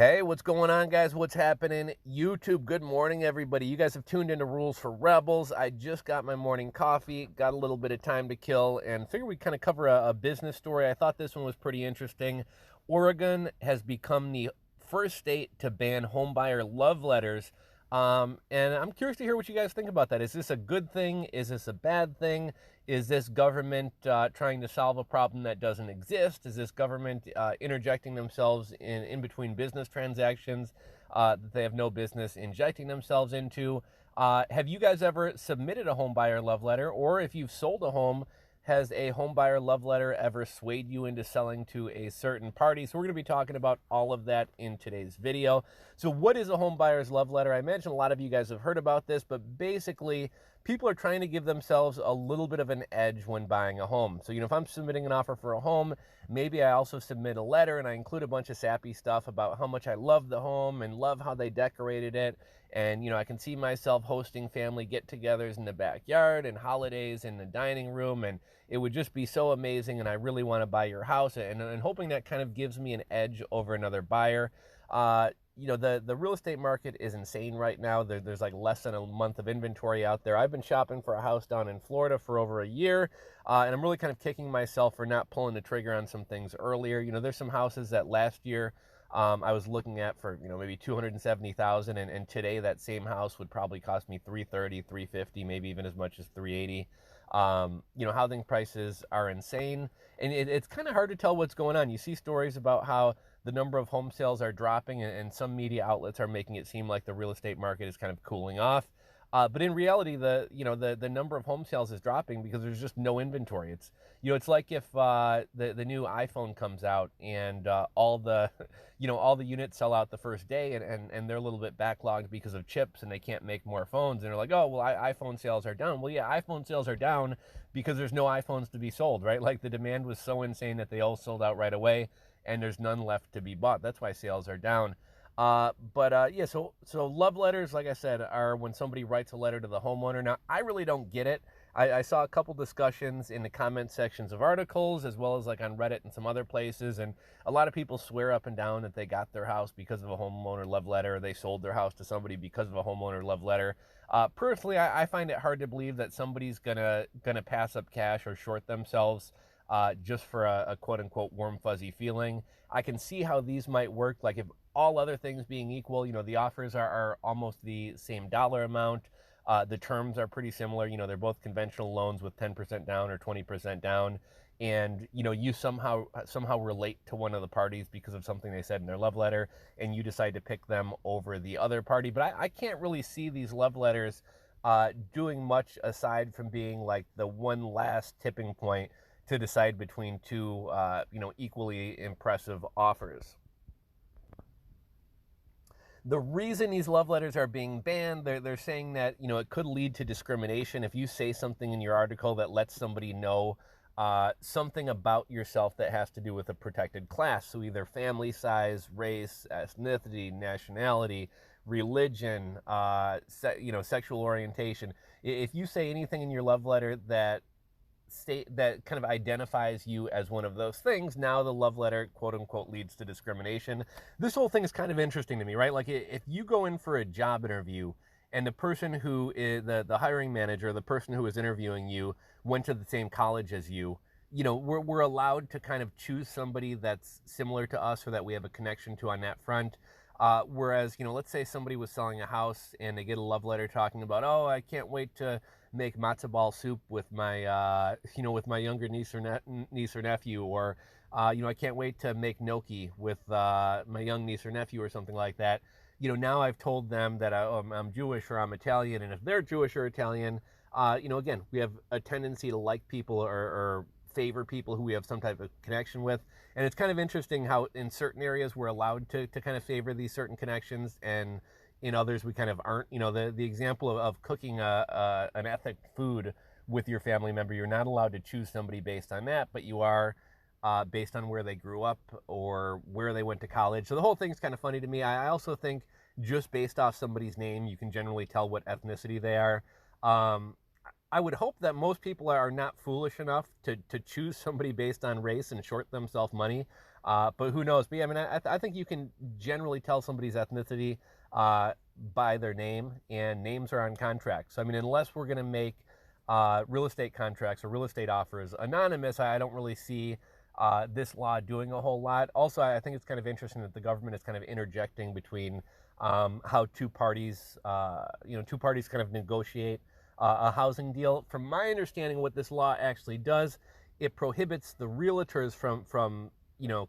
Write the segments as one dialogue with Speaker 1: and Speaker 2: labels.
Speaker 1: Hey, what's going on, guys? What's happening? YouTube, good morning, everybody. You guys have tuned into Rules for Rebels. I just got my morning coffee, got a little bit of time to kill, and figured we'd kind of cover a business story. I thought this one was pretty interesting. Oregon has become the first state to ban homebuyer love letters. And I'm curious to hear what you guys think about that. Is this a good thing? Is this a bad thing? Is this government trying to solve a problem that doesn't exist? Is this government interjecting themselves in between business transactions that they have no business injecting themselves into? Have you guys ever submitted a home buyer love letter? Or if you've sold a home, has a home buyer love letter ever swayed you into selling to a certain party? So we're going to be talking about all of that in today's video. So what is a home buyer's love letter? I imagine a lot of you guys have heard about this, but basically people are trying to give themselves a little bit of an edge when buying a home. So, if I'm submitting an offer for a home, maybe I also submit a letter and I include a bunch of sappy stuff about how much I love the home and love how they decorated it. And, I can see myself hosting family get-togethers in the backyard and holidays in the dining room. And it would just be so amazing. And I really want to buy your house, and hoping that kind of gives me an edge over another buyer. The real estate market is insane right now. There's like less than a month of inventory out there. I've been shopping for a house down in Florida for over a year, and I'm really kind of kicking myself for not pulling the trigger on some things earlier. There's some houses that last year I was looking at for maybe $270,000, and today that same house would probably cost me $330, $350, maybe even as much as $380. Housing prices are insane, and it's kind of hard to tell what's going on. You see stories about how the number of home sales are dropping, and some media outlets are making it seem like the real estate market is kind of cooling off. But in reality, the number of home sales is dropping because there's just no inventory. It's like if the new iPhone comes out and all the all the units sell out the first day, and they're a little bit backlogged because of chips, and they can't make more phones, and they're like, oh well, iPhone sales are down. Well, yeah, iPhone sales are down because there's no iPhones to be sold, right? Like the demand was so insane that they all sold out right away, and there's none left to be bought. That's why sales are down. Yeah, so love letters, like I said, are when somebody writes a letter to the homeowner. Now, I really don't get it. I saw a couple discussions in the comment sections of articles, as well as like on Reddit and some other places, and a lot of people swear up and down that they got their house because of a homeowner love letter, or they sold their house to somebody because of a homeowner love letter. Personally, I find it hard to believe that somebody's gonna pass up cash or short themselves just for a quote unquote warm fuzzy feeling. I can see how these might work, like if all other things being equal, the offers are almost the same dollar amount. The terms are pretty similar. They're both conventional loans with 10% down or 20% down. And, you somehow relate to one of the parties because of something they said in their love letter, and you decide to pick them over the other party. But I can't really see these love letters doing much aside from being like the one last tipping point to decide between two, equally impressive offers. The reason these love letters are being banned, they're saying that, it could lead to discrimination. If you say something in your article that lets somebody know something about yourself that has to do with a protected class, so either family size, race, ethnicity, nationality, religion, sexual orientation. If you say anything in your love letter that kind of identifies you as one of those things, now the love letter, quote unquote, leads to discrimination. This whole thing is kind of interesting to me, right? Like if you go in for a job interview and the person who is the hiring manager, the person who is interviewing you, went to the same college as you, we're allowed to kind of choose somebody that's similar to us or that we have a connection to on that front. Whereas, let's say somebody was selling a house and they get a love letter talking about, oh, I can't wait to make matzo ball soup with my, with my younger niece or nephew, or, I can't wait to make gnocchi with my young niece or nephew, or something like that. Now I've told them that I'm Jewish or I'm Italian, and if they're Jewish or Italian, again, we have a tendency to like people or favor people who we have some type of connection with. And it's kind of interesting how in certain areas we're allowed to kind of favor these certain connections, and in others we kind of aren't. The example of cooking an ethnic food with your family member, you're not allowed to choose somebody based on that, but you are based on where they grew up or where they went to college. So the whole thing's kind of funny to me. I also think just based off somebody's name, you can generally tell what ethnicity they are. I would hope that most people are not foolish enough to choose somebody based on race and short themselves money. But who knows? But yeah, I mean, I think you can generally tell somebody's ethnicity by their name, and names are on contracts. So I mean, unless we're going to make real estate contracts or real estate offers anonymous, I don't really see this law doing a whole lot. Also, I think it's kind of interesting that the government is kind of interjecting between how two parties kind of negotiate a housing deal. From my understanding, what this law actually does, it prohibits the realtors from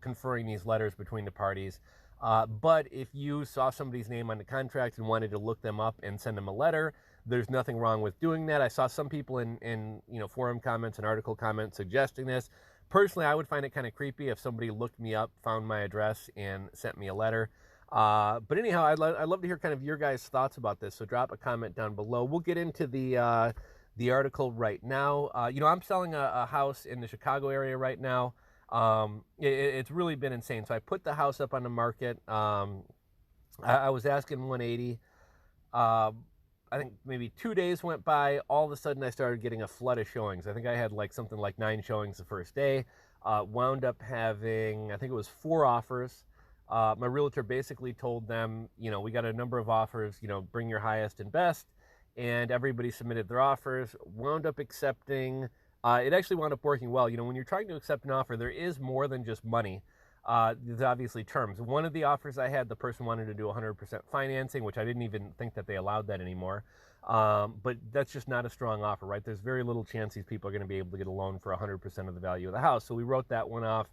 Speaker 1: conferring these letters between the parties. But if you saw somebody's name on the contract and wanted to look them up and send them a letter, there's nothing wrong with doing that. I saw some people in forum comments and article comments suggesting this. Personally, I would find it kind of creepy if somebody looked me up, found my address, and sent me a letter. But anyhow, I'd love to hear kind of your guys' thoughts about this. So drop a comment down below. We'll get into the article right now. I'm selling a house in the Chicago area right now. It's really been insane. So I put the house up on the market. I was asking 180. I think maybe 2 days went by. All of a sudden, I started getting a flood of showings. I think I had like something like 9 showings the first day. Wound up having, I think it was 4 offers. My realtor basically told them, we got a number of offers, bring your highest and best. And everybody submitted their offers, wound up accepting. It actually wound up working well. When you're trying to accept an offer, there is more than just money. There's obviously terms. One of the offers I had, the person wanted to do 100% financing, which I didn't even think that they allowed that anymore. But that's just not a strong offer, right? There's very little chance these people are going to be able to get a loan for 100% of the value of the house. So we wrote that one off,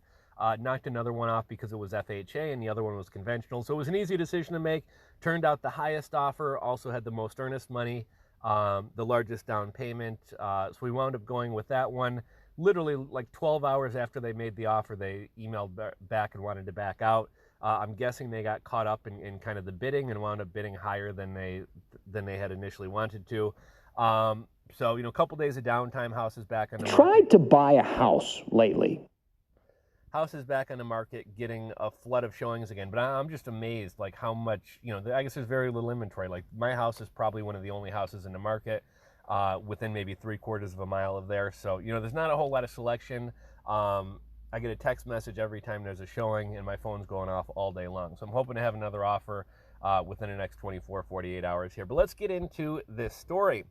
Speaker 1: knocked another one off because it was FHA and the other one was conventional. So it was an easy decision to make. Turned out the highest offer also had the most earnest money, the largest down payment. So we wound up going with that one. Literally like 12 hours after they made the offer, they emailed back and wanted to back out. I'm guessing they got caught up in kind of the bidding and wound up bidding higher than they had initially wanted to. So a couple days of downtime, house is back on the market.
Speaker 2: Tried to buy a house lately.
Speaker 1: House is back on the market, getting a flood of showings again. But I'm just amazed, like how much, I guess there's very little inventory. Like my house is probably one of the only houses in the market within maybe 3/4 of a mile of there. So, there's not a whole lot of selection. I get a text message every time there's a showing and my phone's going off all day long. So I'm hoping to have another offer within the next 24, 48 hours here. But let's get into this story.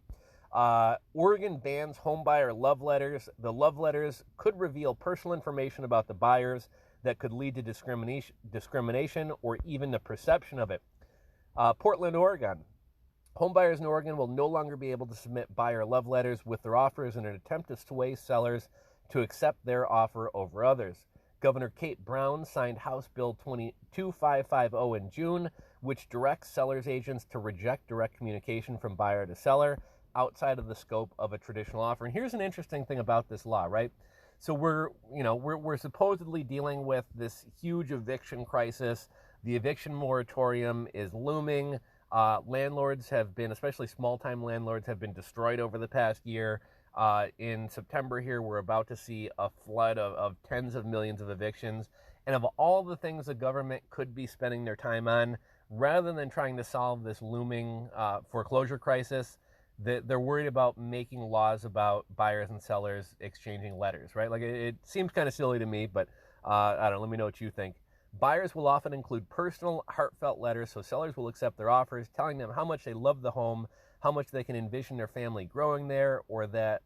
Speaker 1: Oregon bans homebuyer love letters. The love letters could reveal personal information about the buyers that could lead to discrimination or even the perception of it. Portland, Oregon. Homebuyers in Oregon will no longer be able to submit buyer love letters with their offers in an attempt to sway sellers to accept their offer over others. Governor Kate Brown signed House Bill 22550 in June, which directs sellers agents to reject direct communication from buyer to seller outside of the scope of a traditional offer. And here's an interesting thing about this law, right? So we're supposedly dealing with this huge eviction crisis. The eviction moratorium is looming. Landlords have been, especially small-time landlords, have been destroyed over the past year. In September here, we're about to see a flood of tens of millions of evictions. And of all the things the government could be spending their time on, rather than trying to solve this looming foreclosure crisis, they're worried about making laws about buyers and sellers exchanging letters, right? Like it seems kind of silly to me, but I don't know, let me know what you think. Buyers will often include personal, heartfelt letters, so sellers will accept their offers, telling them how much they love the home, how much they can envision their family growing there, or that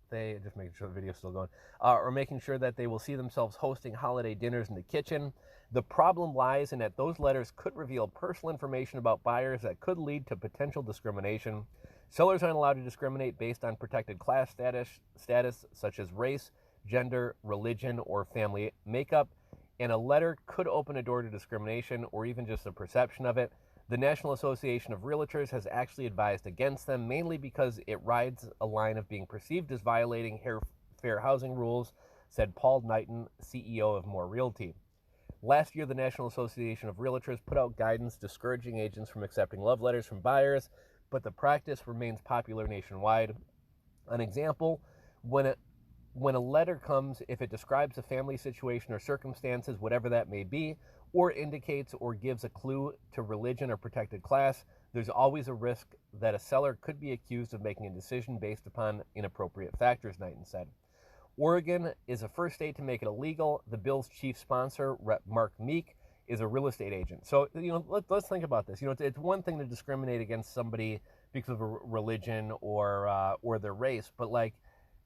Speaker 1: they, just making sure the video's still going, or making sure that they will see themselves hosting holiday dinners in the kitchen. The problem lies in that those letters could reveal personal information about buyers that could lead to potential discrimination. Sellers aren't allowed to discriminate based on protected class status such as race, gender, religion, or family makeup, and a letter could open a door to discrimination or even just the perception of it. The National Association of Realtors has actually advised against them, mainly because it rides a line of being perceived as violating fair housing rules, said Paul Knighton, CEO of More Realty. Last year, the National Association of Realtors put out guidance discouraging agents from accepting love letters from buyers, but the practice remains popular nationwide. An example, when a letter comes, if it describes a family situation or circumstances, whatever that may be, or indicates or gives a clue to religion or protected class, there's always a risk that a seller could be accused of making a decision based upon inappropriate factors, Knighton said. Oregon is the first state to make it illegal. The bill's chief sponsor, Rep. Mark Meek, is a real estate agent. So, let's think about this. It's one thing to discriminate against somebody because of a religion or their race, but like,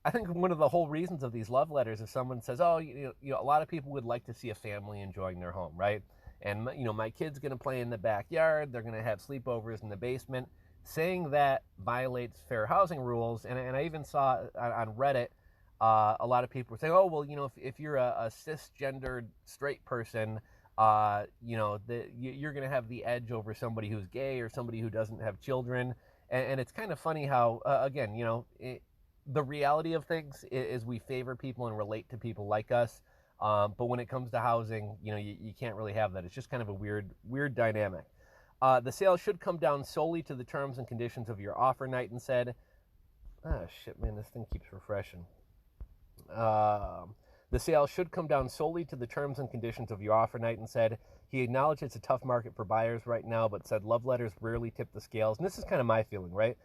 Speaker 1: I think one of the whole reasons of these love letters is someone says, oh, a lot of people would like to see a family enjoying their home, right? And, my kid's going to play in the backyard. They're going to have sleepovers in the basement. Saying that violates fair housing rules. And I even saw on Reddit, a lot of people were saying, oh, well, if you're a cisgendered straight person, you're going to have the edge over somebody who's gay or somebody who doesn't have children. And it's kind of funny how, again, the reality of things is we favor people and relate to people like us. But when it comes to housing, you can't really have that. It's just kind of a weird dynamic. The sale should come down solely to the terms and conditions of your offer, Knighton said. Shit, man, this thing keeps refreshing. The sale should come down solely to the terms and conditions of your offer, Knighton said. He acknowledged it's a tough market for buyers right now, but said love letters rarely tip the scales. And this is kind of my feeling, right?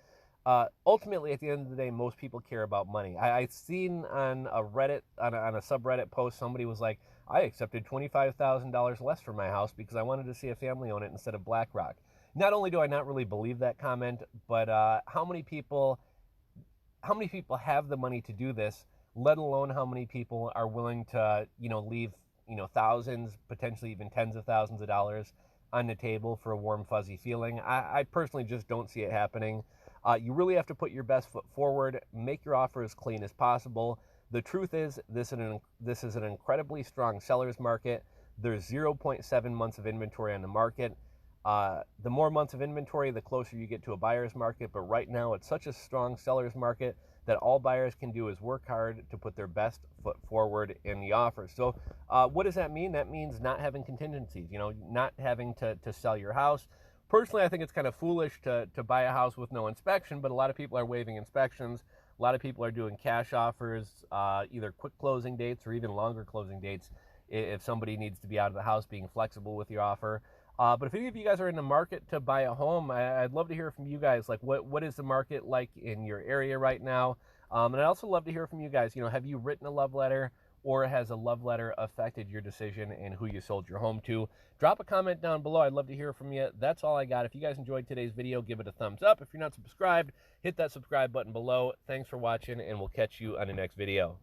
Speaker 1: Ultimately, at the end of the day, most people care about money. I've seen on a Reddit, on a subreddit post, somebody was like, I accepted $25,000 less for my house because I wanted to see a family own it instead of BlackRock. Not only do I not really believe that comment, but how many people have the money to do this, let alone how many people are willing to, leave, thousands, potentially even tens of thousands of dollars on the table for a warm, fuzzy feeling. I personally just don't see it happening. You really have to put your best foot forward, make your offer as clean as possible. The truth is, this is an incredibly strong seller's market. There's 0.7 months of inventory on the market. The more months of inventory, the closer you get to a buyer's market. But right now, it's such a strong seller's market that all buyers can do is work hard to put their best foot forward in the offer. So what does that mean? That means not having contingencies, not having to sell your house. Personally, I think it's kind of foolish to buy a house with no inspection, but a lot of people are waiving inspections. A lot of people are doing cash offers, either quick closing dates or even longer closing dates if somebody needs to be out of the house, being flexible with your offer. But if any of you guys are in the market to buy a home, I'd love to hear from you guys. Like, what is the market like in your area right now? And I'd also love to hear from you guys. Have you written a love letter, or has a love letter affected your decision in who you sold your home to? Drop a comment down below. I'd love to hear from you. That's all I got. If you guys enjoyed today's video, give it a thumbs up. If you're not subscribed, hit that subscribe button below. Thanks for watching, and we'll catch you on the next video.